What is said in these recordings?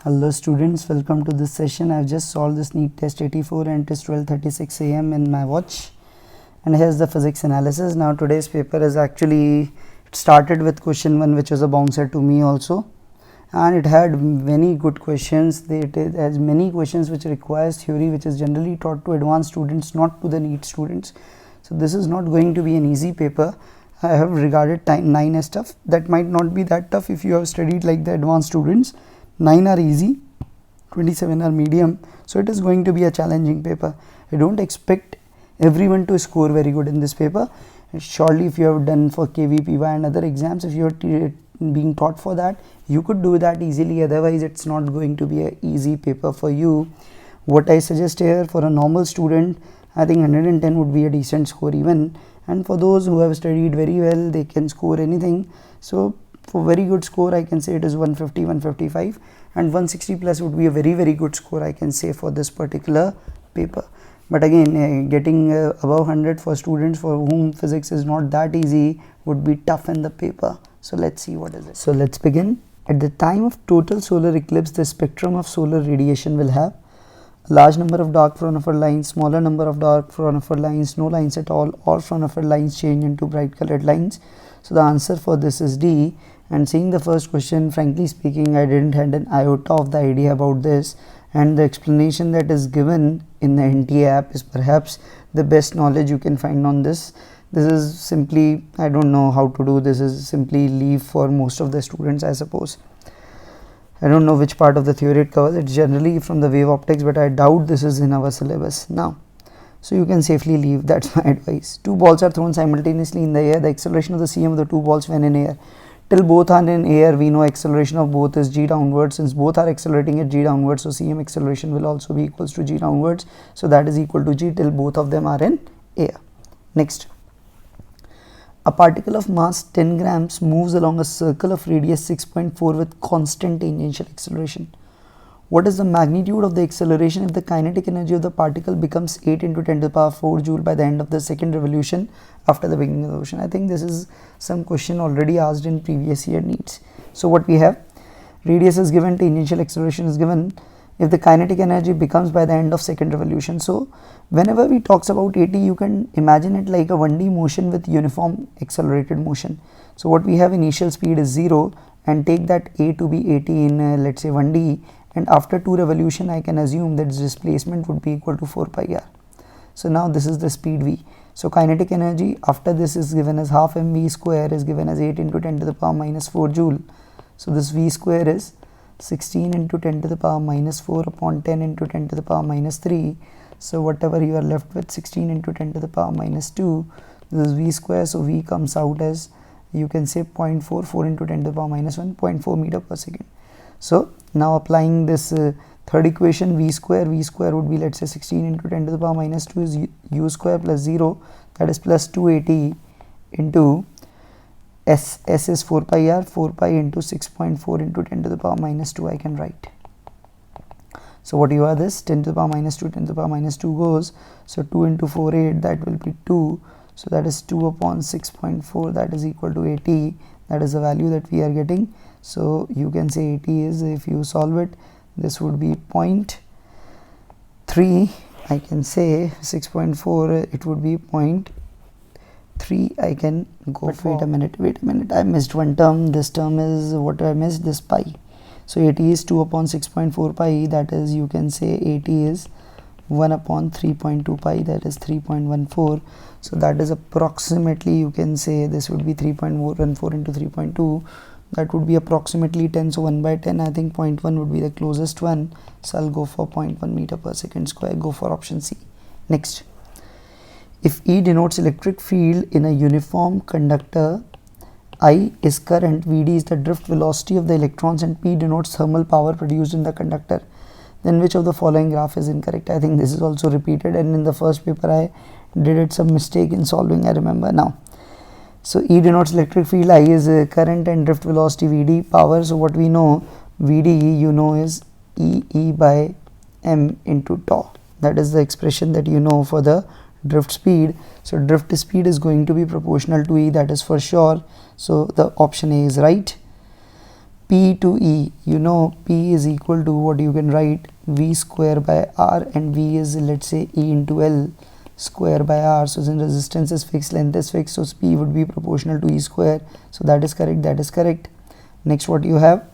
Hello students, welcome to this session. I've just solved this NEET test 84 and it is 12:36 am in my watch, and here's the physics analysis. Now today's paper is actually started with question 1, which was a bouncer to me also, and it had many good questions. It has many questions which requires theory, which is generally taught to advanced students, not to the NEET students. So this is not going to be an easy paper. I have regarded 9 as tough. That might not be that tough if you have studied like the advanced students. 9 are easy, 27 are medium, so it is going to be a challenging paper. I don't expect everyone to score very good in this paper. Surely if you have done for KVPY and other exams, if you are being taught for that, you could do that easily. Otherwise it's not going to be an easy paper for you. What I suggest here, for a normal student, I think 110 would be a decent score even, and for those who have studied very well, they can score anything. So for very good score, I can say it is 150, 155, and 160 plus would be a very good score, I can say, for this particular paper. But again, getting above 100 for students for whom physics is not that easy would be tough in the paper. So let's see what is it. So let's begin. At the time of total solar eclipse, the spectrum of solar radiation will have a large number of dark Fraunhofer lines, smaller number of dark Fraunhofer lines, no lines at all, or Fraunhofer lines change into bright colored lines. So the answer for this is D. And seeing the first question, frankly speaking, I didn't have an iota of the idea about this, and the explanation that is given in the NTA app is perhaps the best knowledge you can find on this. This is simply, I don't know how to do this, is simply leave for most of the students, I suppose. I don't know which part of the theory it covers. It's generally from the wave optics, but I doubt this is in our syllabus now. So you can safely leave, that's my advice. Two balls are thrown simultaneously in the air. The acceleration of the CM of the two balls when in air. Till both are in air, we know acceleration of both is g downwards. Since both are accelerating at g downwards, so CM acceleration will also be equals to g downwards. So that is equal to g till both of them are in air. Next. A particle of mass 10 grams moves along a circle of radius 6.4 with constant tangential acceleration. What is the magnitude of the acceleration if the kinetic energy of the particle becomes 8 into 10 to the power 4 joule by the end of the second revolution after the beginning of the motion? I think this is some question already asked in previous year NEETs. So what we have, radius is given, tangential acceleration is given, if the kinetic energy becomes by the end of second revolution. So whenever we talks about AT, you can imagine it like a 1D motion with uniform accelerated motion. So what we have, initial speed is 0, and take that A to be AT in let's say 1D, and after 2 revolution I can assume that displacement would be equal to 4 pi r. So now this is the speed v. So kinetic energy after this is given as half mv square is given as 8 into 10 to the power minus 4 joule. So this v square is 16 into 10 to the power minus 4 upon 10 into 10 to the power minus 3. So whatever you are left with, 16 into 10 to the power minus 2, this is v square. So v comes out as, you can say, 0.44 into 10 to the power minus 1, 0.4 meter per second. So now applying this third equation, v square would be, let's say, 16 into 10 to the power minus 2 is u square plus 0, that is plus 280 into s is 4 pi r, 4 pi into 6.4 into 10 to the power minus 2 I can write. So what you are, this 10 to the power minus 2, 10 to the power minus 2 goes, so 2 into 4, 8, that will be 2, so that is 2 upon 6.4, that is equal to 80, that is the value that we are getting. So you can say 80 is, if you solve it, this would be 0.3, I can say 6.4, it would be 0.3, I can go for, wait a minute, I missed one term. This term is, what I missed, this pi. So 80 is 2 upon 6.4 pi, that is, you can say 80 is 1 upon 3.2 pi, that is 3.14. So that is approximately, you can say this would be 3.14 into 3.2, that would be approximately 10. So 1 by 10, I think 0.1 would be the closest one. So I'll go for 0.1 meter per second square, go for option C. Next. If E denotes electric field in a uniform conductor, I is current, Vd is the drift velocity of the electrons, and P denotes thermal power produced in the conductor, then which of the following graph is incorrect? I think this is also repeated, and in the first paper I did it some mistake in solving, I remember now. So E denotes electric field, I is current, and drift velocity Vd, power. So what we know, Vd you know is E by m into tau. That is the expression that you know for the drift speed. So drift speed is going to be proportional to E, that is for sure. So the option A is right. P to E, you know P is equal to what you can write V square by R, and V is, let's say, E into L square by R. So since resistance is fixed, length is fixed, so P would be proportional to E square. So that is correct, that is correct. Next, what you have?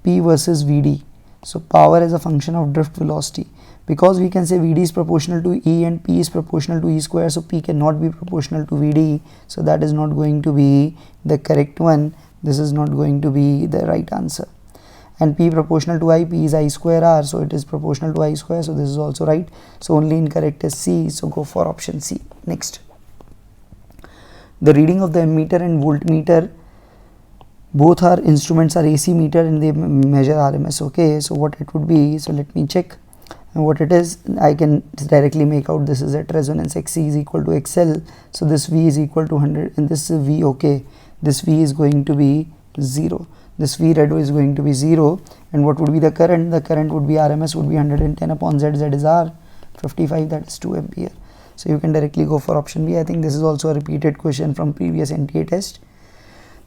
P versus Vd. So power is a function of drift velocity. Because we can say Vd is proportional to E and P is proportional to E square, so P cannot be proportional to Vd, so that is not going to be the correct one. This is not going to be the right answer. And P proportional to I, P is I square R, so it is proportional to I square, so this is also right. So only incorrect is C, so go for option C. Next, the reading of the ammeter and voltmeter, both our instruments are AC meter and they measure RMS. Okay, so what it would be, so let me check. And what it is, I can directly make out this is at resonance. XC is equal to XL, so this V is equal to 100 and this is V. Okay, this V is going to be 0, this V redo is going to be 0, and what would be the current? The current would be RMS would be 110 upon Z, Z is R, 55, that is 2 ampere. So you can directly go for option B. I think this is also a repeated question from previous NTA test.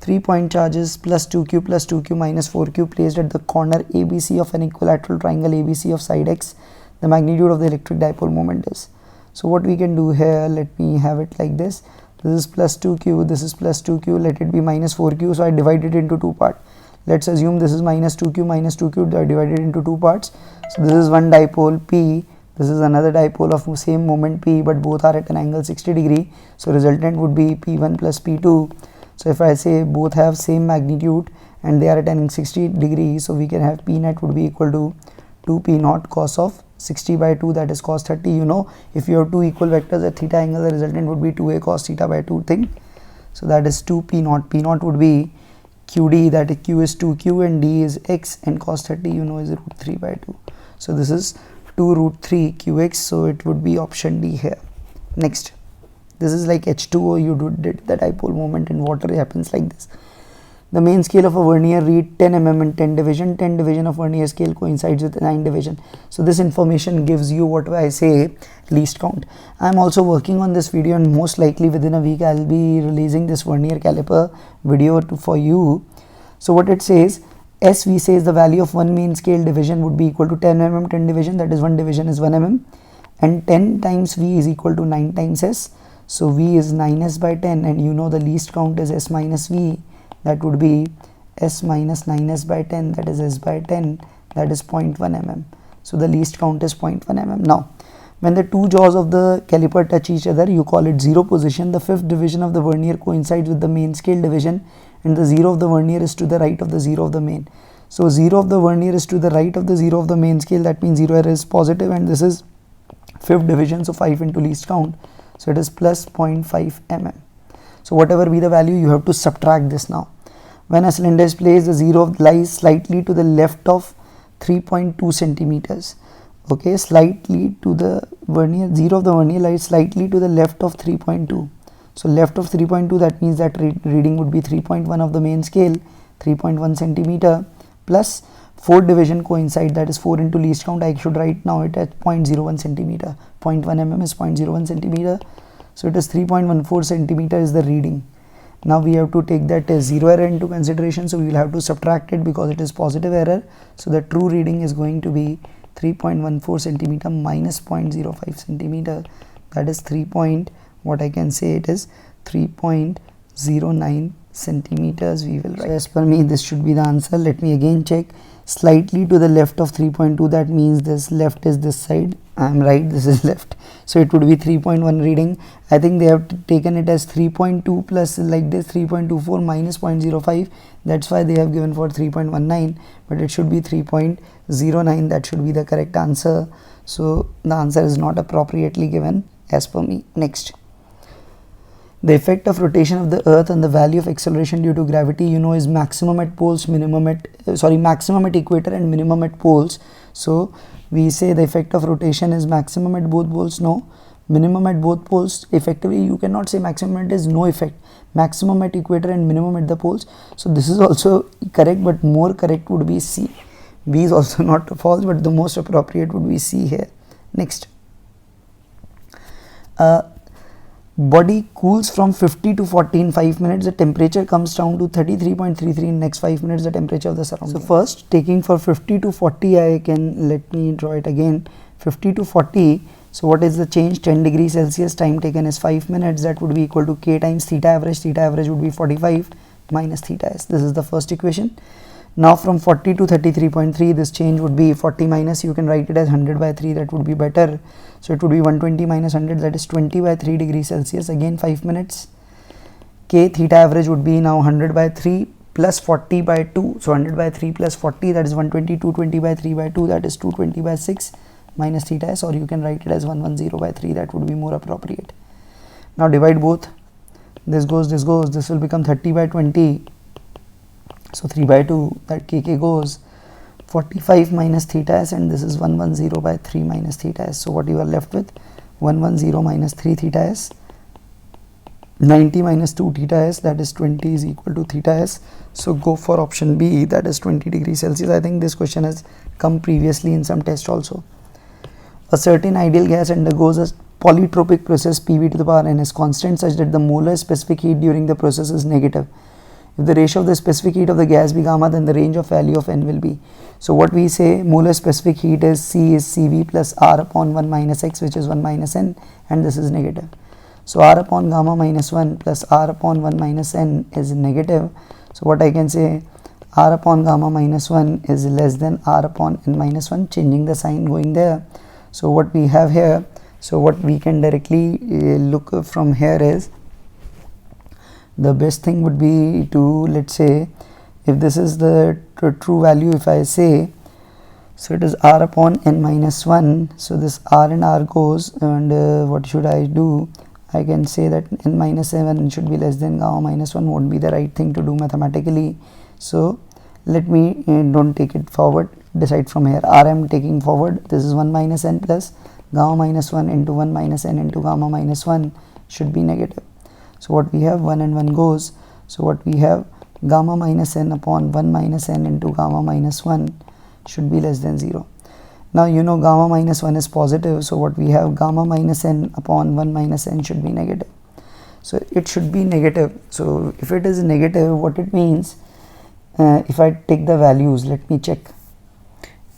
3-point charges plus 2q plus 2q minus 4q placed at the corner ABC of an equilateral triangle ABC of side X. The magnitude of the electric dipole moment is. So what we can do here, let me have it like this. This is plus 2q, this is plus 2q, let it be minus 4q, so I divide it into two parts. Let's assume this is minus 2q, I divide it into two parts. So this is one dipole P, this is another dipole of same moment P, but both are at an angle 60 degree. So resultant would be P1 plus P2. So if I say both have same magnitude and they are at an 60 degree, so we can have P net would be equal to 2P naught cos of 60 by 2, that is cos 30. You know, if you have two equal vectors at theta angle, the resultant would be 2A cos theta by 2 thing. So that is 2P naught. P naught would be QD, that is Q is 2Q and D is X, and cos 30 you know is root 3 by 2. So this is 2 root 3 QX, so it would be option D here. Next, this is like H2O, you did the dipole moment in water, happens like this. The main scale of a vernier read 10 mm in 10 division. 10 division of vernier scale coincides with 9 division. So this information gives you what I say least count. I am also working on this video, and most likely within a week I will be releasing this vernier caliper video for you. So what it says, SV says the value of one main scale division would be equal to 10 mm 10 division, that is one division is 1 mm, and 10 times V is equal to 9 times S. So V is 9S by 10, and you know the least count is S minus V, that would be S minus 9S by 10, that is S by 10, that is 0.1 mm. So the least count is 0.1 mm. Now, when the two jaws of the caliper touch each other, you call it zero position. The fifth division of the vernier coincides with the main scale division, and the zero of the vernier is to the right of the zero of the main. So zero of the vernier is to the right of the zero of the main scale, that means zero error is positive, and this is fifth division, so 5 into least count. So it is plus 0.5 mm. So whatever be the value, you have to subtract this now. When a cylinder is placed, the zero lies slightly to the left of 3.2 centimeters. Okay, slightly to the vernier, zero of the vernier lies slightly to the left of 3.2. So left of 3.2, that means that reading would be 3.1 of the main scale, 3.1 centimeter, plus 4 division coincide, that is 4 into least count. I should write now it at 0.01 centimeter. 0.1 mm is 0.01 centimeter. So it is 3.14 centimeter is the reading. Now we have to take that zero error into consideration, so we will have to subtract it because it is positive error. So the true reading is going to be 3.14 centimeter minus 0.05 centimeter, that is 3. What I can say it is 3.09 centimeters we will write. So as per me this should be the answer. Let me again check. Slightly to the left of 3.2, that means this left is this side, I am right, this is left, so it would be 3.1 reading. I think they have taken it as 3.2 plus like this 3.24 minus 0.05, that's why they have given for 3.19, but it should be 3.09, that should be the correct answer. So the answer is not appropriately given as per me. Next, the effect of rotation of the earth and the value of acceleration due to gravity, you know, is maximum at poles, maximum at equator and minimum at poles. So we say the effect of rotation is maximum at both poles. No, minimum at both poles. Effectively you cannot say maximum, it is no effect. Maximum at equator and minimum at the poles. So this is also correct, but more correct would be C. B is also not false, but the most appropriate would be C here. Next, body cools from 50 to 40 in 5 minutes, the temperature comes down to 33.33 in next 5 minutes, the temperature of the surrounding. So first, taking for 50 to 40, I can, let me draw it again, 50 to 40. So what is the change? 10 degrees Celsius, time taken is 5 minutes, that would be equal to K times theta average would be 45 minus theta s. This is the first equation. Now from 40 to 33.3, this change would be 40 minus, you can write it as 100 by 3, that would be better. So it would be 120 minus 100, that is 20 by 3 degrees Celsius, again 5 minutes. K theta average would be now 100 by 3 plus 40 by 2. So 100 by 3 plus 40, that is 120, 220 by 3 by 2, that is 220 by 6 minus theta s, or you can write it as 110 by 3, that would be more appropriate. Now divide both, this goes, this will become 30 by 20. So 3 by 2, that kk goes, 45 minus theta s, and this is 110 by 3 minus theta s. So what you are left with, 110 minus 3 theta s, 90 minus 2 theta s, that is 20 is equal to theta s. So go for option B, that is 20 degrees Celsius. I think this question has come previously in some test also. A certain ideal gas undergoes a polytropic process PV to the power n is constant such that the molar specific heat during the process is negative. If the ratio of the specific heat of the gas be gamma, then the range of value of n will be. So what we say, molar specific heat is C is Cv plus R upon 1 minus x, which is 1 minus n, and this is negative. So R upon gamma minus 1 plus R upon 1 minus n is negative. So what I can say, R upon gamma minus 1 is less than R upon n minus 1, changing the sign going there. So what we have here, so what we can directly look from here is, the best thing would be to, let's say, if this is the true value, if I say, so it is R upon n minus 1, so this R and R goes, and what should I do? I can say that n minus 7 should be less than gamma minus 1, won't be the right thing to do mathematically. So let me don't take it forward, decide from here. R I am taking forward, this is 1 minus n plus gamma minus 1 into 1 minus n into gamma minus 1 should be negative. So what we have, 1 and 1 goes, so what we have, gamma minus n upon 1 minus n into gamma minus 1 should be less than 0. Now you know gamma minus 1 is positive, so what we have, gamma minus n upon 1 minus n should be negative. So it should be negative. So if it is negative, what it means, if I take the values, let me check.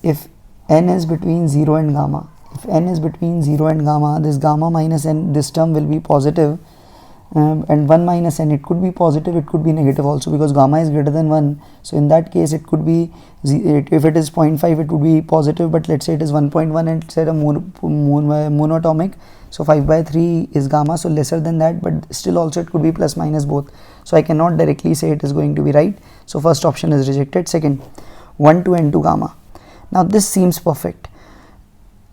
If n is between 0 and gamma, if n is between 0 and gamma, this gamma minus n, this term will be positive. And 1 minus n, it could be positive, it could be negative also, because gamma is greater than 1. So in that case it could be, if it is 0.5 it would be positive, but let's say it is 1.1 and it's at a monatomic, so 5 by 3 is gamma, so lesser than that, but still also it could be plus minus both. So I cannot directly say it is going to be right. So first option is rejected. Second, 1 to n to gamma. Now this seems perfect.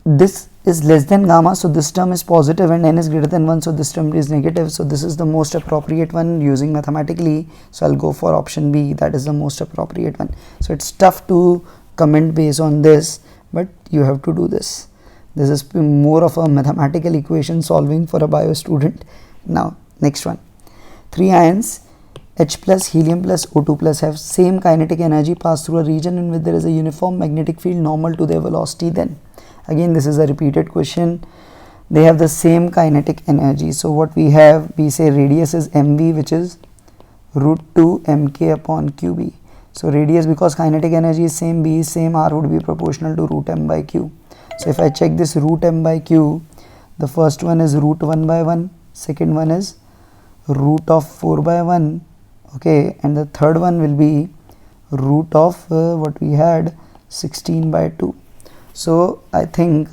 This is less than gamma, so this term is positive, and n is greater than 1, so this term is negative. So this is the most appropriate one using mathematically. So I'll go for option B, that is the most appropriate one. So it's tough to comment based on this, but you have to do this. This is more of a mathematical equation solving for a bio student. Now next one, 3 ions H plus, helium plus, O2 plus have same kinetic energy pass through a region in which there is a uniform magnetic field normal to their velocity. Then again, this is a repeated question. They have the same kinetic energy. So what we have, we say radius is mv, which is root 2 mk upon qb. So radius, because kinetic energy is same, b is same, r would be proportional to root m by q. So if I check this root m by q, the first one is root 1 by 1, second one is root of 4 by 1, okay, and the third one will be root of what we had, 16 by 2. So I think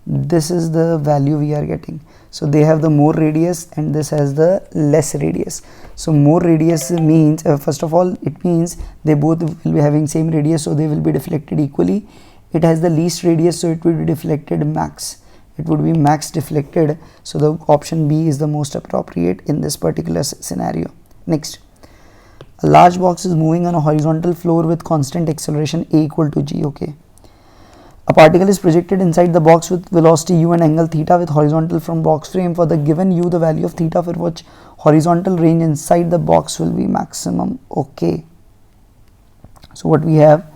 this is the value we are getting. So they have the more radius and this has the less radius. So more radius means, first of all, it means they both will be having same radius, so they will be deflected equally. It has the least radius, so it will be deflected max. It would be max deflected. So the option B is the most appropriate in this particular scenario. Next, a large box is moving on a horizontal floor with constant acceleration a equal to g. Okay. A particle is projected inside the box with velocity u and angle theta with horizontal from box frame. For the given u, the value of theta for which horizontal range inside the box will be maximum. Okay. So what we have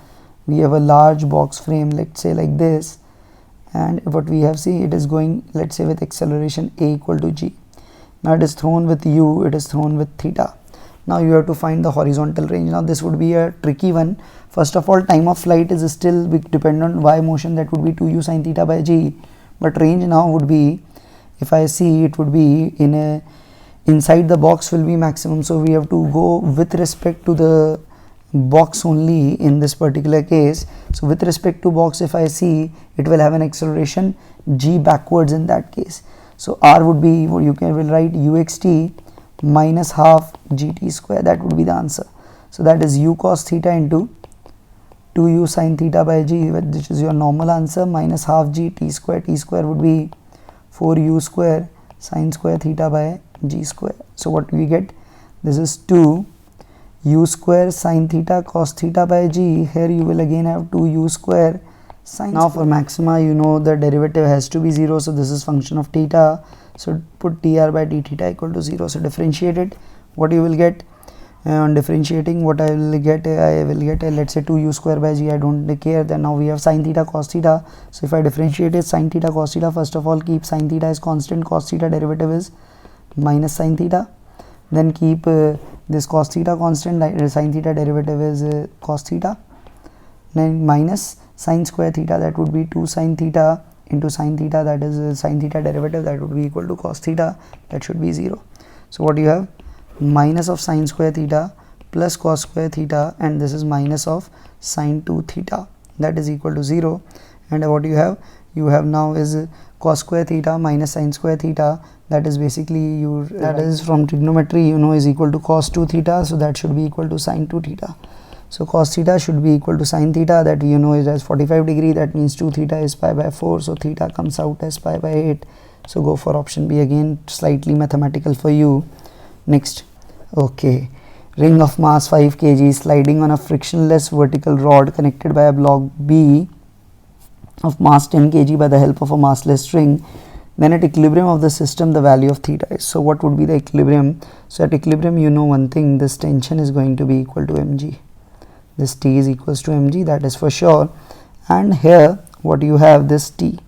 a large box frame, let's say like this, and what we have, see, it is going, let's say, with acceleration a equal to g. Now it is thrown with u, it is thrown with theta. Now you have to find the horizontal range. Now this would be a tricky one. First of all, time of flight is still dependent on y motion, that would be 2u sin theta by g, but range now would be, if I see, it would be inside the box will be maximum, so we have to go with respect to the box only in this particular case. So with respect to box, if I see, it will have an acceleration g backwards in that case. So r would be, you will write uxt minus half gt square, that would be the answer. So that is u cos theta into 2u sin theta by g, which is your normal answer, minus half g t square would be 4u square sin square theta by g square. So what we get, this is 2 u square sin theta cos theta by g. Here you will again have 2u square sin. Now for maxima, you know the derivative has to be 0, so this is function of theta, so put dr by d theta equal to 0. So differentiate it, what you will get, on differentiating, what I will get, let's say 2u square by g, I don't care. Then now we have sin theta cos theta, so if I differentiate it, sin theta cos theta, first of all keep sin theta as constant, cos theta derivative is minus sin theta, then keep this cos theta constant, sin theta derivative is cos theta, then minus sin square theta, that would be 2 sin theta into sin theta, that is sin theta derivative, that would be equal to cos theta, that should be 0. So what you have, minus of sin square theta plus cos square theta, and this is minus of sin 2 theta, that is equal to 0. And what you have now is cos square theta minus sin square theta, that is basically that is from trigonometry, you know, is equal to cos 2 theta, so that should be equal to sin 2 theta. So cos theta should be equal to sin theta, that you know is as 45 degree, that means 2 theta is pi by 4, so theta comes out as pi by 8. So go for option B, again slightly mathematical for you. Next, okay, ring of mass 5 kg sliding on a frictionless vertical rod connected by a block B of mass 10 kg by the help of a massless string. Then at equilibrium of the system, the value of theta is. So what would be the equilibrium? So at equilibrium, you know one thing, this tension is going to be equal to mg. This T is equals to mg, that is for sure. And here what you have, this T.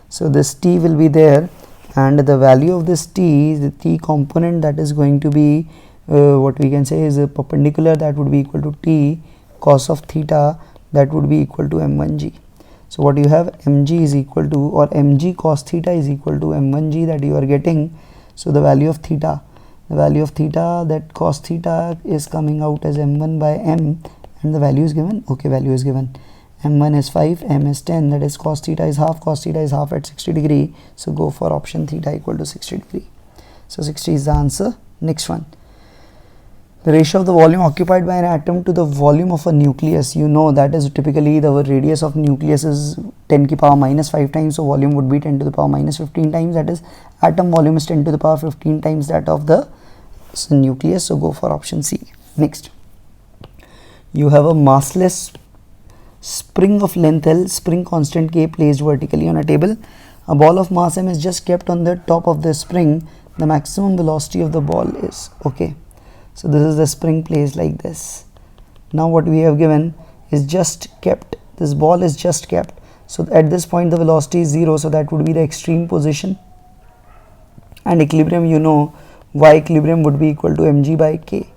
So this T will be there, and the value of this T, the T component, that is going to be what we can say is a perpendicular, that would be equal to T cos of theta, that would be equal to m1g. So what you have, mg is equal to, or mg cos theta is equal to m1g, that you are getting. So the value of theta, that cos theta is coming out as m1 by m, and the value is given, okay, value is given, m1 is 5, m is 10, that is cos theta is half at 60 degree. So go for option theta equal to 60 degree. So 60 is the answer. Next one, the ratio of the volume occupied by an atom to the volume of a nucleus, you know that is typically the radius of nucleus is 10 to the power minus 5 times, so volume would be 10 to the power minus 15 times, that is atom volume is 10 to the power 15 times that of the nucleus. So go for option C. Next, you have a massless spring of length L, spring constant K placed vertically on a table. A ball of mass m is just kept on the top of the spring. The maximum velocity of the ball is, okay, so this is the spring placed like this. Now what we have given is just kept, this ball is just kept, so at this point the velocity is 0, so that would be the extreme position. And equilibrium, you know, y equilibrium would be equal to mg by k.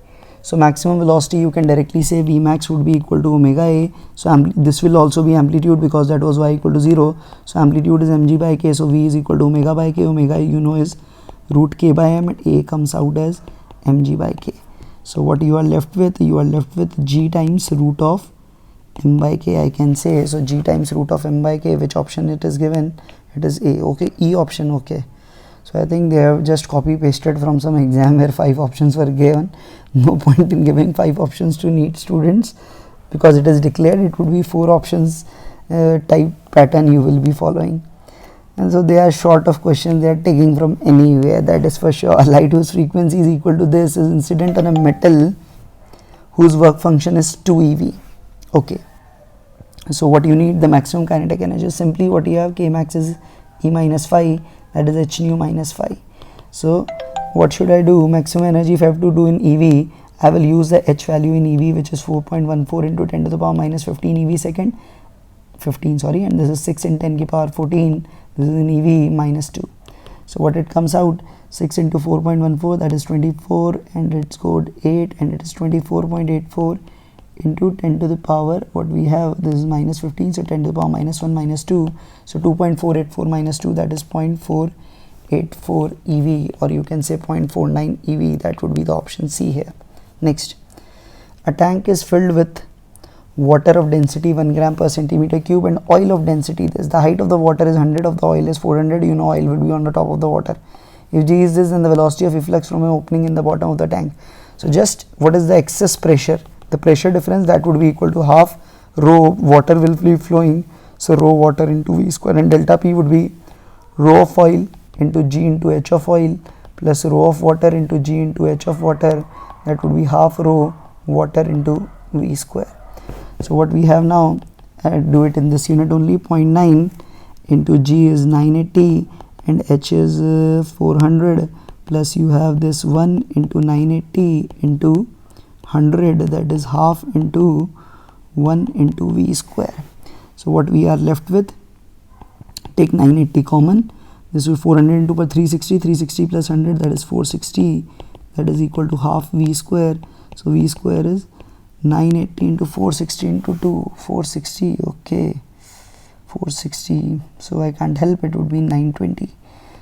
So maximum velocity, you can directly say V max would be equal to omega a. So this will also be amplitude, because that was y equal to 0. So amplitude is mg by k, so V is equal to omega by k. Omega, you know, is root k by m, and a comes out as mg by k. So what you are left with, g times root of m by k, I can say. So g times root of m by k, which option it is given? It is A, okay, E option, okay. So I think they have just copy pasted from some exam where 5 options were given. No point in giving 5 options to NEET students, because it is declared it would be 4 options type pattern you will be following. And so they are short of questions, they are taking from anywhere, that is for sure. A light whose frequency is equal to this is incident on a metal whose work function is 2 eV. Okay. So what you need, the maximum kinetic energy, simply what you have, K max is E minus phi, that is h nu minus phi. So what should I do? Maximum energy, if I have to do in EV, I will use the h value in EV, which is 4.14 into 10 to the power minus 15 EV second, 15 sorry, and this is 6 in 10 to the power 14, this is in EV minus 2. So what it comes out, 6 into 4.14, that is 24, and it's code 8, and it is 24.84 into 10 to the power, what we have, this is minus 15, so 10 to the power minus 1 minus 2, so 2.484 minus 2, that is 0.484 EV, or you can say 0.49 EV. That would be the option C here. Next, a tank is filled with water of density 1 gram per centimeter cube and oil of density this. The height of the water is 100, of the oil is 400. You know oil will be on the top of the water. If G is this, then the velocity of efflux from an opening in the bottom of the tank. So just what is the excess pressure? The pressure difference, that would be equal to half rho water will be flowing, so rho water into V square, and delta P would be rho of oil into G into H of oil plus rho of water into G into H of water. That would be half rho water into V square. So what we have now, do it in this unit only, 0.9 into G is 980 and H is 400, plus you have this 1 into 980 into 100, that is half into 1 into V square. So what we are left with, take 980 common, this is 400 into 360, 360 plus 100, that is 460, that is equal to half V square. So V square is 980 into 460 into 2, 460, okay, 460, so I can't help it, would be 920.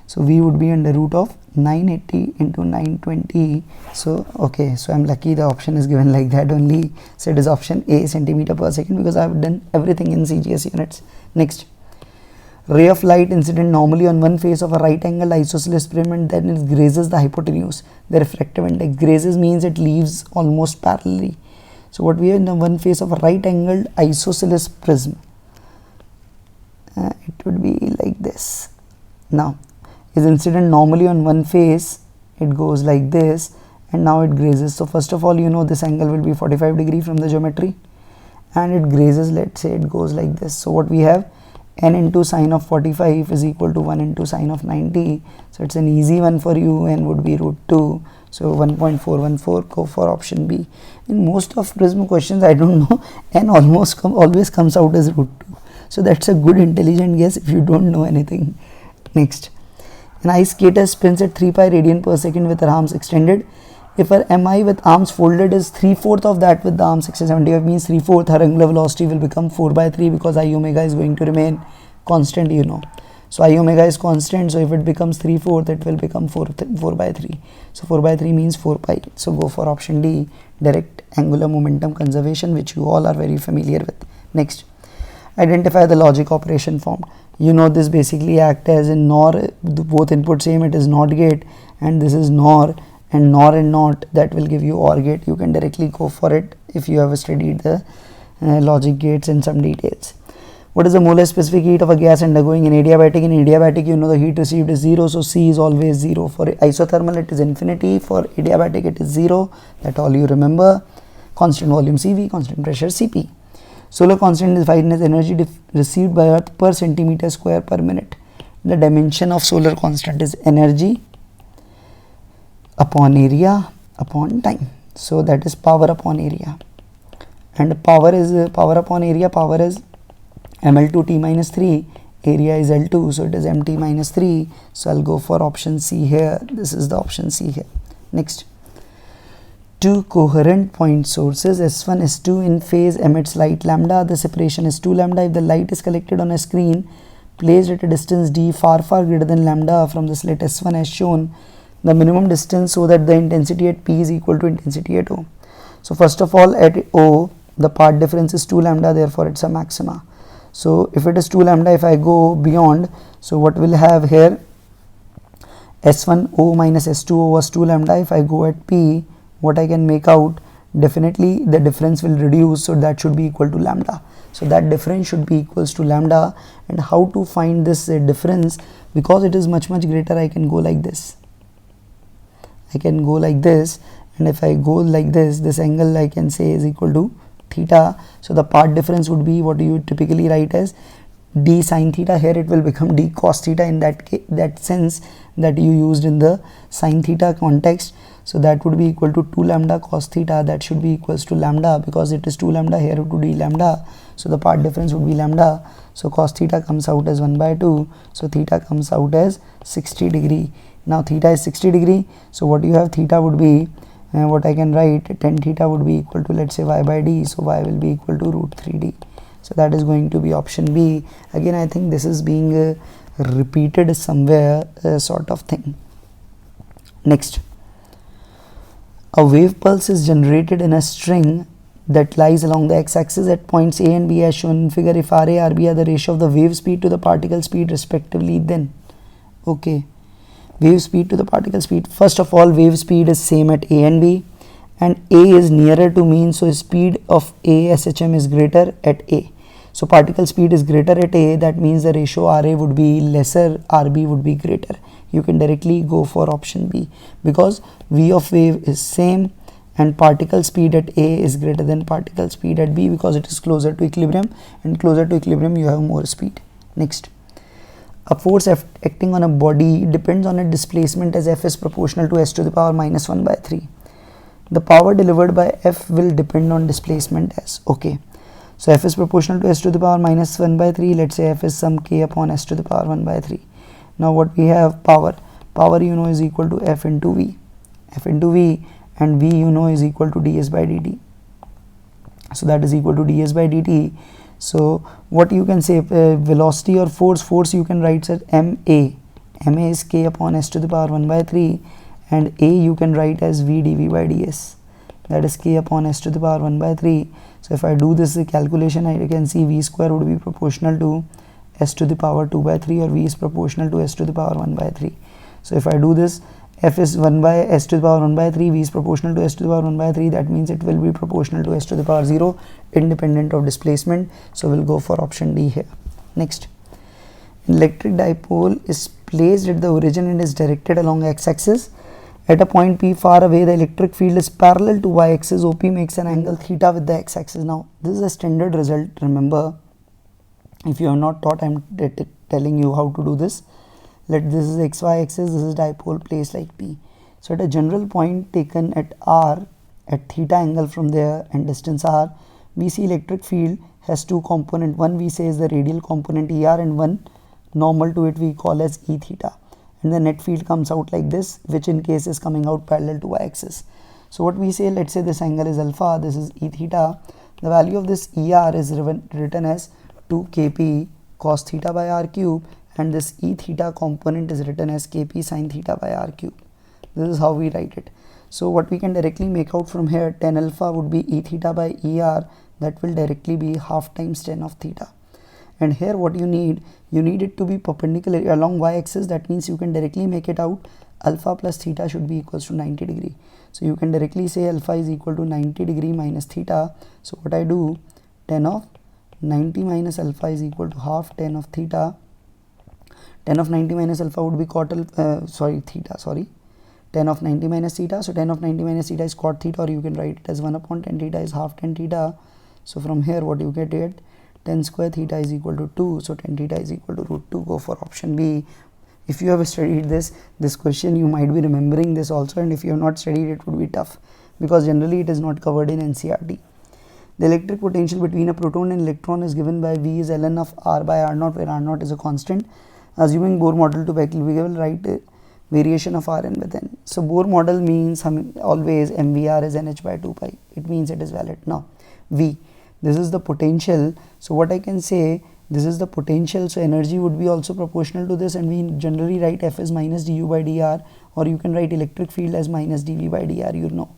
So V would be under root of 980 into 920. So okay, so I'm lucky the option is given like that only. So it is option A, centimeter per second, because I have done everything in CGS units. Next, ray of light incident normally on one face of a right angle isosceles prism, and then it grazes the hypotenuse. The refractive index, grazes means it leaves almost parallelly. So what we have in the one face of a right angled isosceles prism, it would be like this. Now is incident normally on one face, it goes like this, and now it grazes. So first of all, you know this angle will be 45 degree from the geometry, and it grazes, let's say it goes like this. So what we have, n into sine of 45 is equal to 1 into sine of 90. So it's an easy one for you, n would be root 2. So 1.414, go for option B. In most of prism questions, I don't know, n always comes out as root 2. So that's a good intelligent guess if you don't know anything. Next, an ice skater spins at 3 pi radian per second with her arms extended. If her mi with arms folded is 3/4 of that with the arms 675, means 3/4, her angular velocity will become 4/3, because I omega is going to remain constant, you know. So I omega is constant, so if it becomes 3/4, it will become 4/3. So 4/3 means 4 pi. So go for option D, direct angular momentum conservation, which you all are very familiar with. Next, identify the logic operation formed. You know this basically act as in NOR, both input same, it is NOT gate, and this is NOR, and NOR and NOT, that will give you OR gate. You can directly go for it if you have studied the logic gates in some details. What is the molar specific heat of a gas undergoing an adiabatic? In adiabatic, you know the heat received is 0, so C is always 0. For isothermal it is infinity, for adiabatic it is 0, that all you remember. Constant volume CV, constant pressure Cp. Solar constant is defined as energy received by Earth per centimeter square per minute. The dimension of solar constant is energy upon area upon time. So that is power upon area, and power is power upon area. Power is ml2 t minus 3, area is L2, so it is mt minus 3. So I'll go for option C here. This is the option C here. Next, two coherent point sources S1 S2 in phase emits light lambda. The separation is 2 lambda. If the light is collected on a screen placed at a distance d far greater than lambda from the slit S1 as shown, the minimum distance, so that the intensity at P is equal to intensity at O. So first of all, at O the path difference is 2 lambda, therefore it's a maxima. So if it is 2 lambda, if I go beyond, so what we'll have here, S1O minus S2O was 2 lambda. If I go at P, what I can make out, definitely the difference will reduce, so that should be equal to lambda. So that difference should be equals to lambda. And how to find this difference? Because it is much greater, I can go like this. I can go like this, and if I go like this angle I can say is equal to theta. So the path difference would be what you typically write as d sine theta. Here it will become d cos theta in that sense that you used in the sine theta context. So that would be equal to 2 lambda cos theta, that should be equals to lambda, because it is 2 lambda, here it would be lambda, so the part difference would be lambda. So cos theta comes out as 1 by 2, so theta comes out as 60 degree. Now theta is 60 degree, so what you have, theta would be, what I can write, tan theta would be equal to, let's say, y by d, so y will be equal to root 3d. So that is going to be option B. Again, I think this is being repeated somewhere, sort of thing. Next, a wave pulse is generated in a string that lies along the x-axis at points A and B as shown in figure. If RA, RB are the ratio of the wave speed to the particle speed respectively, then okay, wave speed to the particle speed. First of all, wave speed is same at A and B, and A is nearer to mean, so speed of A SHM is greater at A. So particle speed is greater at A, that means the ratio RA would be lesser, RB would be greater. You can directly go for option B, because V of wave is same and particle speed at A is greater than particle speed at B, because it is closer to equilibrium, and closer to equilibrium you have more speed. Next, a force acting on a body depends on its displacement as F is proportional to S to the power minus 1 by 3. The power delivered by F will depend on displacement as, okay. So F is proportional to S to the power minus 1 by 3, let's say F is some K upon S to the power 1 by 3. Now what we have, power you know is equal to F into V, and V you know is equal to ds by dt. So that is equal to ds by dt. So what you can say, velocity or force you can write as ma is K upon S to the power 1 by 3, and A you can write as V dV by ds, that is K upon S to the power 1 by 3. So if I do this calculation, I can see V square would be proportional to S to the power 2 by 3, or V is proportional to S to the power 1 by 3. So if I do this, F is 1 by S to the power 1 by 3, V is proportional to S to the power 1 by 3, that means it will be proportional to S to the power 0 independent of displacement. So we'll go for option D here. Next, an electric dipole is placed at the origin and is directed along x-axis. At a point P far away, the electric field is parallel to y-axis. OP makes an angle theta with the x-axis. Now this is a standard result, remember. If you are not taught, I am telling you how to do this. Let this is xy axis, this is dipole placed like P. So at a general point taken at R, at theta angle from there and distance R, we see electric field has two component. One we say is the radial component ER, and one normal to it we call as E theta. And the net field comes out like this, which in case is coming out parallel to y-axis. So what we say, let's say this angle is alpha, this is E theta. The value of this ER is written as 2 kp cos theta by r cube, and this E theta component is written as kp sin theta by r cube. This is how we write it. So what we can directly make out from here, tan alpha would be E theta by ER, that will directly be half times tan of theta. And here what you need it to be perpendicular along y-axis, that means you can directly make it out alpha plus theta should be equals to 90 degree. So you can directly say alpha is equal to 90 degree minus theta. So what I do, tan of 90 minus alpha is equal to half tan of theta. Tan of 90 minus alpha would be theta, tan of 90 minus theta. So tan of 90 minus theta is cot theta, or you can write it as 1 upon tan theta is half tan theta. So from here what you get it, tan square theta is equal to 2, so tan theta is equal to root 2. Go for option B. If you have studied this question, you might be remembering this also, and if you have not studied, it would be tough, because generally it is not covered in NCERT. The electric potential between a proton and electron is given by V is ln of R by R naught, where R naught is a constant. Assuming Bohr model to be applicable, we will write variation of Rn with n. So Bohr model means always MVR is NH by 2 pi. It means it is valid. Now V, this is the potential. So what I can say, this is the potential, so energy would be also proportional to this, and we generally write F as minus du by dr, or you can write electric field as minus dV by dr, you know.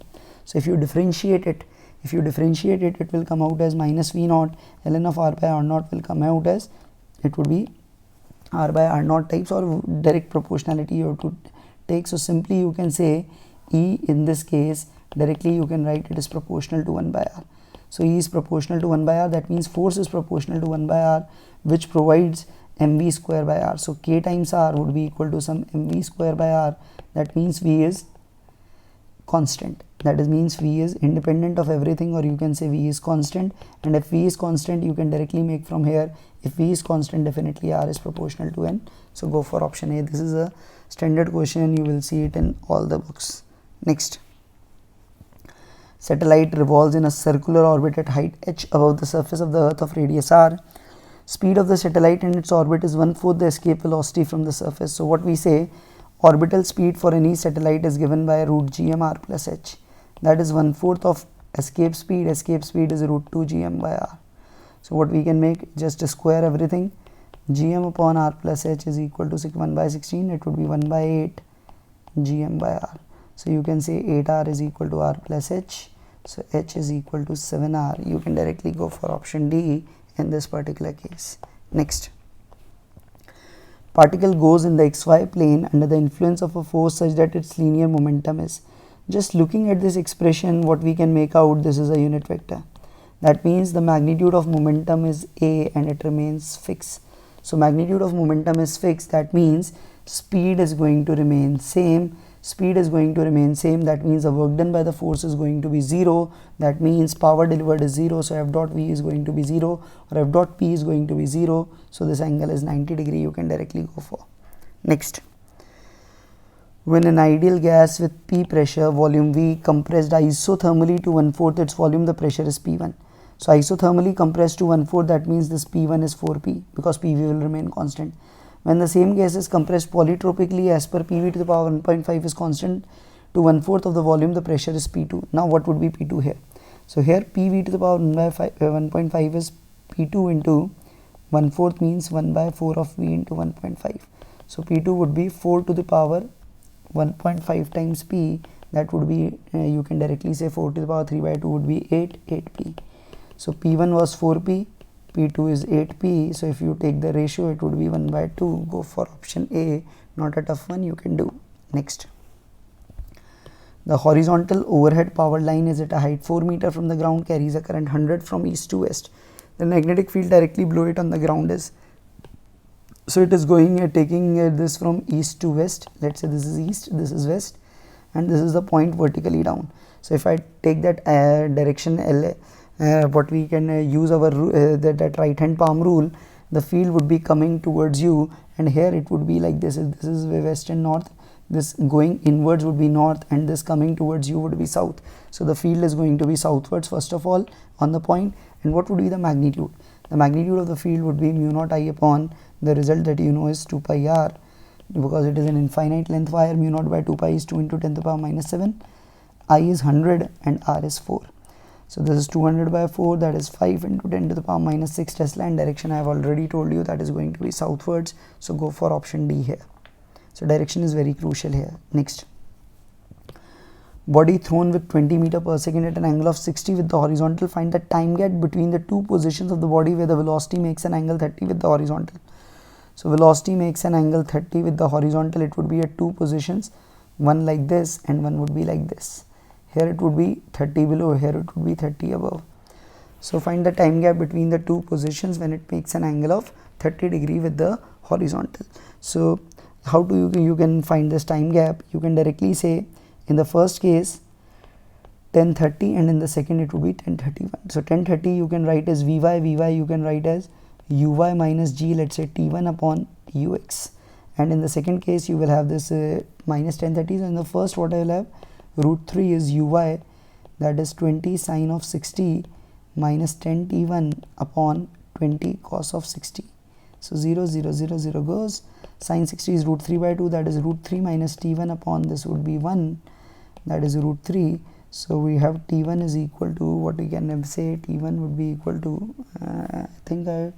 So if you differentiate it, it will come out as minus V naught, ln of R by R naught will come out as, it would be R by R naught types, or direct proportionality you have to take. So simply you can say E in this case, directly you can write it is proportional to 1 by R. So E is proportional to 1 by R, that means force is proportional to 1 by R, which provides mv square by R. So K times R would be equal to some mv square by R, that means V is constant, that is means V is independent of everything, or you can say V is constant. And if V is constant, you can directly make from here, if V is constant, definitely R is proportional to N. So go for option A. This is a standard question, you will see it in all the books. Next, satellite revolves in a circular orbit at height h above the surface of the earth of radius r. Speed of the satellite in its orbit is 1/4 the escape velocity from the surface. So what we say, orbital speed for any satellite is given by root gm r plus h. That is 1/4 of escape speed. Escape speed is root 2 gm by r. So what we can make, just square everything. Gm upon r plus h is equal to 1 by 16. It would be 1 by 8 gm by r. So you can say 8r is equal to r plus h. So h is equal to 7r. You can directly go for option D in this particular case. Next, particle goes in the xy plane under the influence of a force such that its linear momentum is. Just looking at this expression, what we can make out, this is a unit vector. That means the magnitude of momentum is a and it remains fixed. So magnitude of momentum is fixed. That means speed is going to remain same. Speed is going to remain same. That means the work done by the force is going to be 0. That means power delivered is 0. So f dot v is going to be 0 or f dot p is going to be 0. So this angle is 90 degree. You can directly go for. Next, when an ideal gas with P pressure, volume V, compressed isothermally to 1/4 its volume, the pressure is P1. So isothermally compressed to 1/4, that means this P1 is 4P because PV will remain constant. When the same gas is compressed polytropically as per PV to the power 1.5 is constant to 1/4 of the volume, the pressure is P2. Now what would be P2 here? So here PV to the power 1.5 is P2 into 1/4 means 1 by 4 of V into 1.5. So P2 would be 4 to the power 1.5 times P. That would be, you can directly say 4 to the power 3 by 2 would be 8P. So P1 was 4P, P2 is 8P. So if you take the ratio, it would be 1 by 2. Go for option A, not a tough one, you can do. Next, the horizontal overhead power line is at a height 4 meter from the ground, carries a current 100 from east to west. The magnetic field directly below it on the ground is, so it is going taking this from east to west. Let's say this is east, this is west, and this is the point vertically down. So if I take that direction L, what we can use our that right hand palm rule, the field would be coming towards you, and here it would be like this. This is west and north. This going inwards would be north, and this coming towards you would be south. So the field is going to be southwards first of all on the point. And what would be the magnitude? The magnitude of the field would be mu naught I upon the result that you know is 2 pi r, because it is an infinite length wire. Mu naught by 2 pi is 2 into 10 to the power minus 7. I is 100 and r is 4. So this is 200 by 4, that is 5 into 10 to the power minus 6 Tesla, and direction I have already told you that is going to be southwards. So go for option D here. So direction is very crucial here. Next, body thrown with 20 meter per second at an angle of 60 with the horizontal. Find the time gap between the two positions of the body where the velocity makes an angle 30 with the horizontal. So velocity makes an angle 30 with the horizontal. It would be at two positions, one like this and one would be like this. Here it would be 30 below, here it would be 30 above. So find the time gap between the two positions when it makes an angle of 30 degree with the horizontal. So how do you can find this time gap? You can directly say in the first case 1030 and in the second it would be 1031. So 1030 you can write as Vy, you can write as Uy minus G, let's say T1 upon Ux. And in the second case you will have this minus 1030. So in the first what I will have, root 3 is Uy, that is 20 sine of 60 minus 10 T1 upon 20 cos of 60. So 0, 0, 0, 0 goes. Sine 60 is root 3 by 2, that is root 3 minus T1 upon this would be 1, that is root 3. So we have T1 is equal to, what we can say, T1 would be equal to, I think I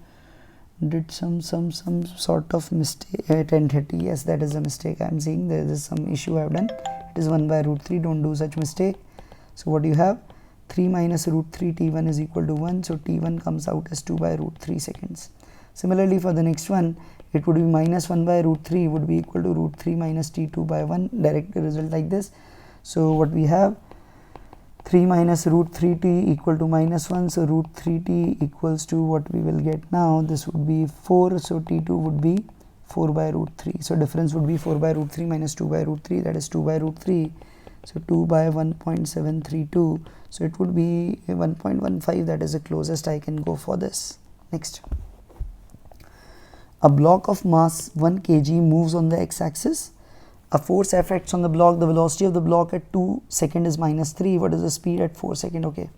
did some sort of mistake, 1030, yes, that is a mistake I am seeing. There is some issue I have done. It is 1 by root 3, don't do such mistake. So what you have, 3 minus root 3 T1 is equal to 1, so T1 comes out as 2 by root 3 seconds. Similarly for the next one, it would be minus 1 by root 3 would be equal to root 3 minus T2 by 1, direct result like this. So what we have, 3 minus root 3t equal to minus 1, so root 3t equals to what we will get now, this would be 4, so T2 would be 4 by root 3. So difference would be 4 by root 3 minus 2 by root 3, that is 2 by root 3. So 2 by 1.732, so it would be 1.15, that is the closest I can go for this. Next, a block of mass 1 kg moves on the x-axis. a force F acts on the block, the velocity of the block at 2 seconds is minus 3. What is the speed at 4 seconds? Okay,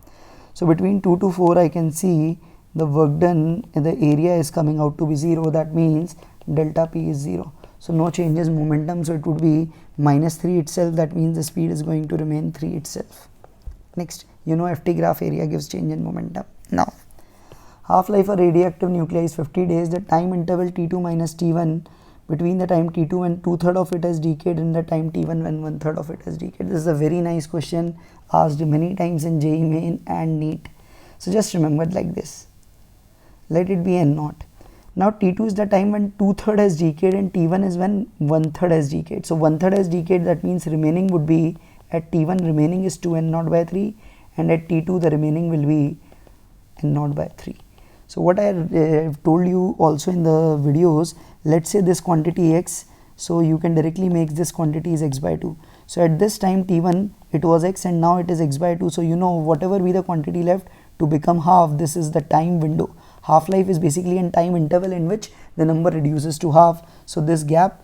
so between 2 to 4 I can see the work done in the area is coming out to be 0. That means delta P is 0. So no changes in momentum, so it would be minus 3 itself. That means the speed is going to remain 3 itself. Next, you know FT graph area gives change in momentum. Now, half-life of radioactive nuclei is 50 days. The time interval T2 minus T1 between the time T2 when 2/3 of it has decayed and the time T1 when 1/3 of it has decayed. This is a very nice question asked many times in JEE Main and NEET. So just remember it like this. Let it be N naught. Now T2 is the time when 2/3 has decayed and T1 is when 1/3 has decayed. So 1/3 has decayed, that means remaining would be at T1 remaining is 2 N naught by 3 and at T2 the remaining will be N naught by 3. So what I have told you also in the videos, let's say this quantity x, so you can directly make this quantity is x by 2. So at this time T1 it was x and now it is x by 2. So you know whatever be the quantity left to become half, this is the time window. Half-life is basically a time interval in which the number reduces to half. So this gap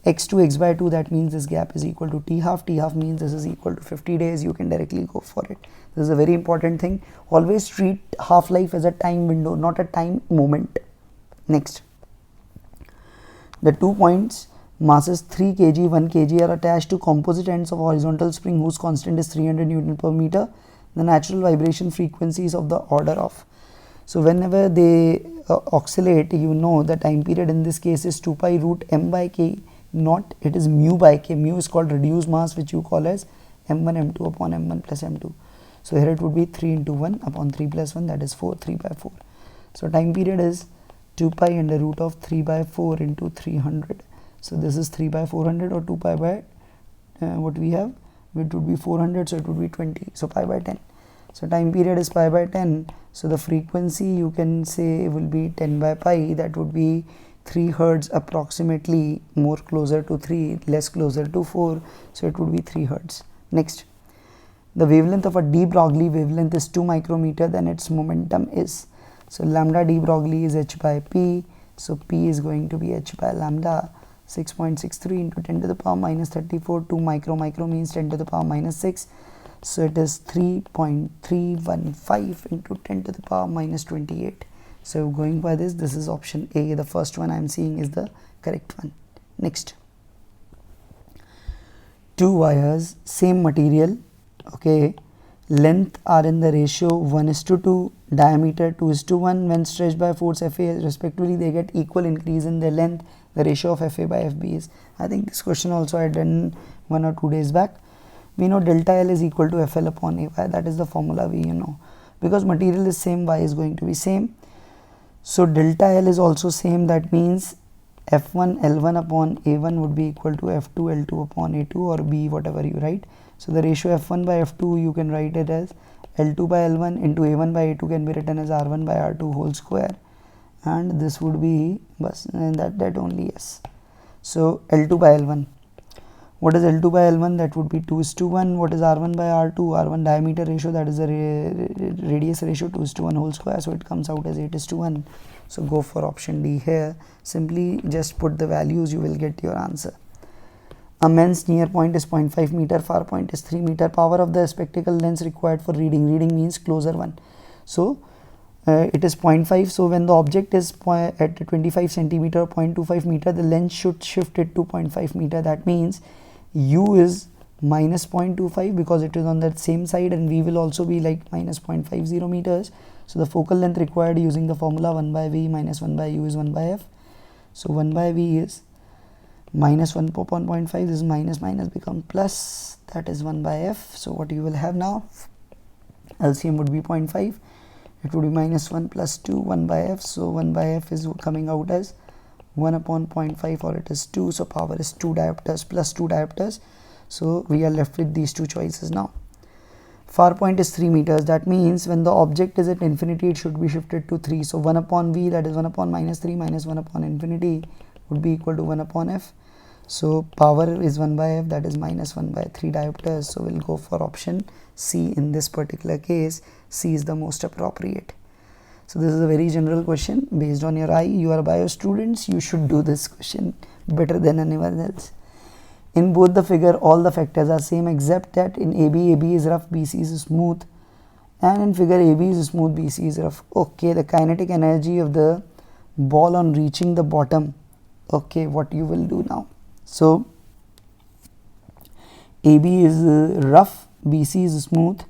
x to x by 2, that means this gap is equal to t half. T half means this is equal to 50 days. You can directly go for it. This is a very important thing. Always treat half-life as a time window, not a time moment. Next, the 2 points masses 3 kg, 1 kg are attached to composite ends of horizontal spring whose constant is 300 Newton per meter. The natural vibration frequency is of the order of. So whenever they oscillate, you know the time period in this case is 2 pi root m by k naught. It is mu by k. Mu is called reduced mass, which you call as m1 m2 upon m1 plus m2. So here it would be 3 into 1 upon 3 plus 1, that is 4, 3 by 4. So time period is 2 pi under root of 3 by 4 into 300. So this is 3 by 400 or 2 pi by what we have, it would be 400, so it would be 20, so pi by 10. So time period is pi by 10, so the frequency you can say will be 10 by pi, that would be 3 hertz approximately, more closer to 3, less closer to 4, so it would be 3 hertz. Next, the wavelength of a de Broglie wavelength is 2 micrometer, then its momentum is, so lambda de Broglie is h by p, so p is going to be h by lambda. 6.63 into 10 to the power minus 34, 2 micro means 10 to the power minus 6, so it is 3.315 into 10 to the power minus 28. So going by this is option A, the first one I am seeing is the correct one. Next, 2 wires, same material, okay, length are in the ratio 1:2, diameter 2:1. When stretched by force Fa respectively, they get equal increase in their length. The ratio of Fa by Fb is, I think this question also I had done 1 or 2 days back. We know delta L is equal to Fl upon Ay, that is the formula we know. Because material is same, Y is going to be same. So delta L is also same, that means F1 L1 upon A1 would be equal to F2 L2 upon A2 or B, whatever you write. So the ratio F1 by F2 you can write it as L2 by L1 into A1 by A2 can be written as R1 by R2 whole square, and this would be and that only, yes. So L2 by L1, what is L2 by L1? That would be 2:1. What is R1 by R2? R1 diameter ratio, that is the radius ratio, 2:1 whole square, so it comes out as 8:1. So go for option D here. Simply just put the values, you will get your answer. A men's near point is 0.5 meter, far point is 3 meter. Power of the spectacle lens required for reading. Reading means closer one. So it is 0.5. So when the object is at 25 centimeter, 0.25 meter, the lens should shift it to 0.5 meter. That means U is minus 0.25 because it is on that same side, and V will also be like minus 0.50 meters. So the focal length required using the formula 1 by V minus 1 by U is 1 by F. So 1 by V is minus 1 upon 0.5, this is minus become plus, that is 1 by F. So what you will have now, LCM would be 0.5, it would be minus 1 plus 2, 1 by F. So 1 by F is coming out as 1 upon 0.5, or it is 2, so power is 2 diopters plus 2 diopters. So we are left with these two choices now. Far point is 3 meters, that means when the object is at infinity, it should be shifted to 3. So 1 upon V, that is 1 upon minus 3 minus 1 upon infinity would be equal to 1 upon F. So power is 1 by F, that is minus 1 by 3 diopters. So we'll go for option C in this particular case. C is the most appropriate. So this is a very general question based on your eye. You are bio students, you should do this question better than anyone else. In both the figure, all the factors are same except that in AB is rough, BC is smooth, and in figure AB is smooth, BC is rough. Okay, the kinetic energy of the ball on reaching the bottom. Okay, what you will do now? So AB is rough, BC is smooth.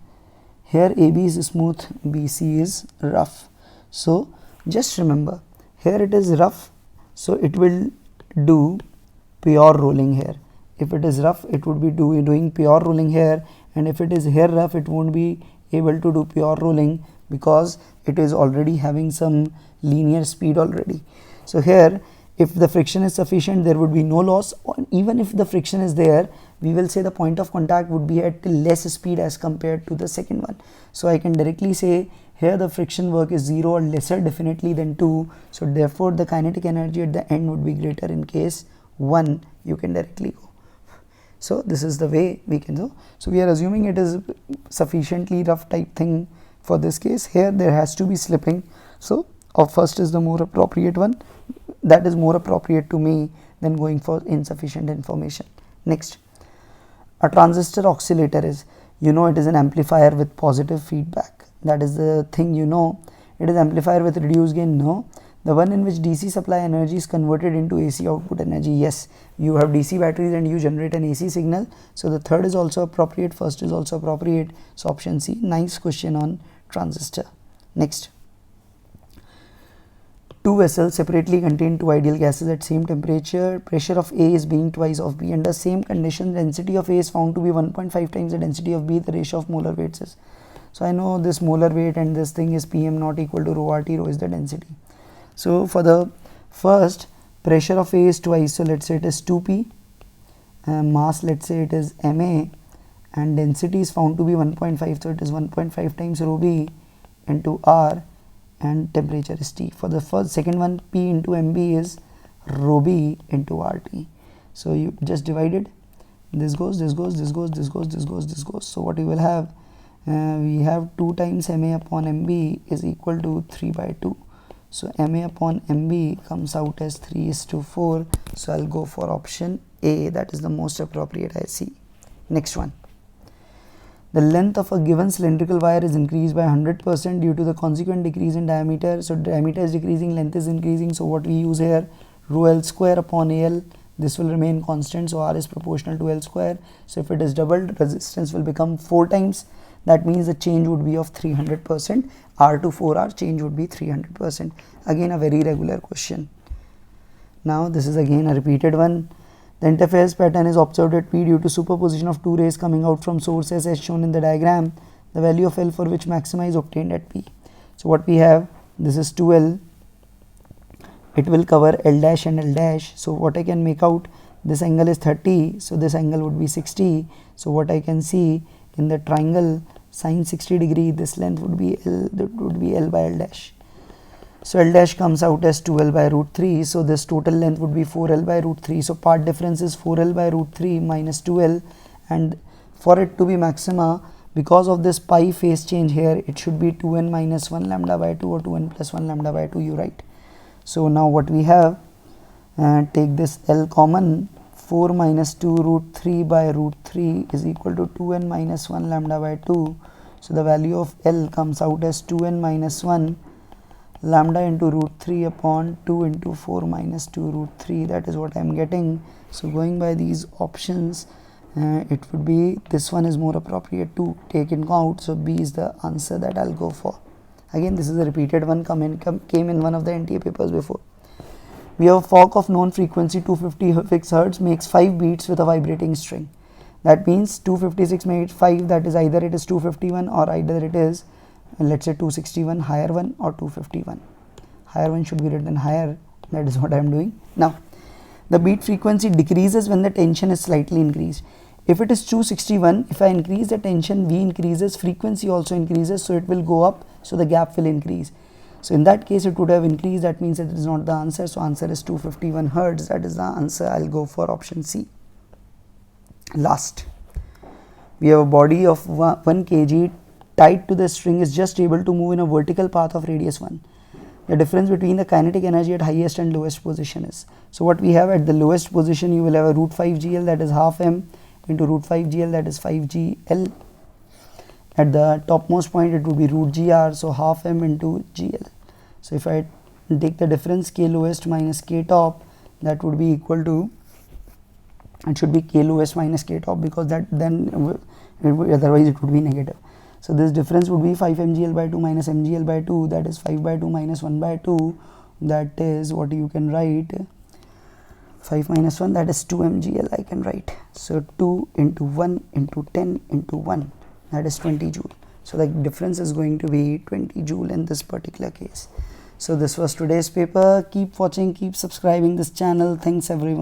Here AB is smooth, BC is rough. So just remember, here it is rough, so it will do pure rolling here. If it is rough, it would be doing pure rolling here, and if it is here rough, it won't be able to do pure rolling because it is already having some linear speed already. So here, if the friction is sufficient, there would be no loss. Even if the friction is there, we will say the point of contact would be at less speed as compared to the second one. So I can directly say here the friction work is 0 or lesser definitely than 2. So therefore the kinetic energy at the end would be greater in case 1. You can directly go. So this is the way we can do. So we are assuming it is sufficiently rough type thing for this case. Here there has to be slipping. So first is the more appropriate one. That is more appropriate to me than going for insufficient information. Next, a transistor oscillator is, it is an amplifier with positive feedback. That is the thing, it is amplifier with reduced gain. No, the one in which DC supply energy is converted into AC output energy. Yes, you have DC batteries and you generate an AC signal. So the third is also appropriate, first is also appropriate. So option C. Nice question on transistor. Next, two vessels separately contain two ideal gases at same temperature. Pressure of A is being twice of B. Under same condition, density of A is found to be 1.5 times the density of B. The ratio of molar weights is. So I know this molar weight and this thing is Pm not equal to rho RT. Rho is the density. So for the first, pressure of A is twice. So let's say it is 2P. Mass, let's say it is Ma, and density is found to be 1.5. So it is 1.5 times rho B into R, and temperature is T. For the second one, P into MB is rho B into RT. So you just divide it. This goes, this goes, this goes, this goes, this goes, this goes. So what you will have, we have 2 times Ma upon MB is equal to 3 by 2. So Ma upon MB comes out as 3:4. So I'll go for option A. That is the most appropriate I see. Next one. The length of a given cylindrical wire is increased by 100% due to the consequent decrease in diameter. So diameter is decreasing, length is increasing. So what we use here, rho L square upon AL. This will remain constant. So R is proportional to L square. So if it is doubled, resistance will become 4 times. That means the change would be of 300%. R to 4R change would be 300%. Again a very regular question. Now this is again a repeated one. The interference pattern is observed at P due to superposition of two rays coming out from sources as shown in the diagram. The value of L for which maxima is obtained at P. So what we have, this is 2L. It will cover L dash and L dash. So what I can make out, this angle is 30. So this angle would be 60. So what I can see in the triangle sine 60 degree, this length would be L, that would be L by L dash. So L dash comes out as 2L by root 3. So this total length would be 4L by root 3. So part difference is 4L by root 3 minus 2L. And for it to be maxima, because of this pi phase change here, it should be 2n minus 1 lambda by 2 or 2n plus 1 lambda by 2, you write. So now what we have, take this L common, 4 minus 2 root 3 by root 3 is equal to 2n minus 1 lambda by 2. So the value of L comes out as 2n minus 1 lambda into root 3 upon 2 into 4 minus 2 root 3. That is what I am getting. So going by these options, it would be, this one is more appropriate to take in count. So B is the answer that I'll go for. Again, this is a repeated one, came in one of the NTA papers before. We have a fork of known frequency 250 fixed hertz makes 5 beats with a vibrating string. That means 256 makes 5, that is either it is 251 or either it is, let's say 261, higher one, or 251. Higher one should be written higher. That is what I am doing. Now, the beat frequency decreases when the tension is slightly increased. If it is 261, if I increase the tension, V increases, frequency also increases, so it will go up, so the gap will increase. So in that case, it would have increased. That means it is not the answer. So answer is 251 hertz. That is the answer. I'll go for option C. Last, we have a body of 1 kg tied to the string is just able to move in a vertical path of radius 1. the difference between the kinetic energy at highest and lowest position is. So what we have at the lowest position, you will have a root 5 GL, that is half m, into root 5 GL, that is 5 GL. At the topmost point it would be root GR, so half m into GL. So if I take the difference k lowest minus k top, that would be equal to, it should be k lowest minus k top, because that then otherwise it would be negative. So this difference would be 5 mgl by 2 minus mgl by 2, that is 5 by 2 minus 1 by 2, that is what you can write, 5 minus 1, that is 2 mgl I can write. So 2 into 1 into 10 into 1, that is 20 joule. So the difference is going to be 20 joule in this particular case. So this was today's paper. Keep watching, keep subscribing this channel. Thanks everyone.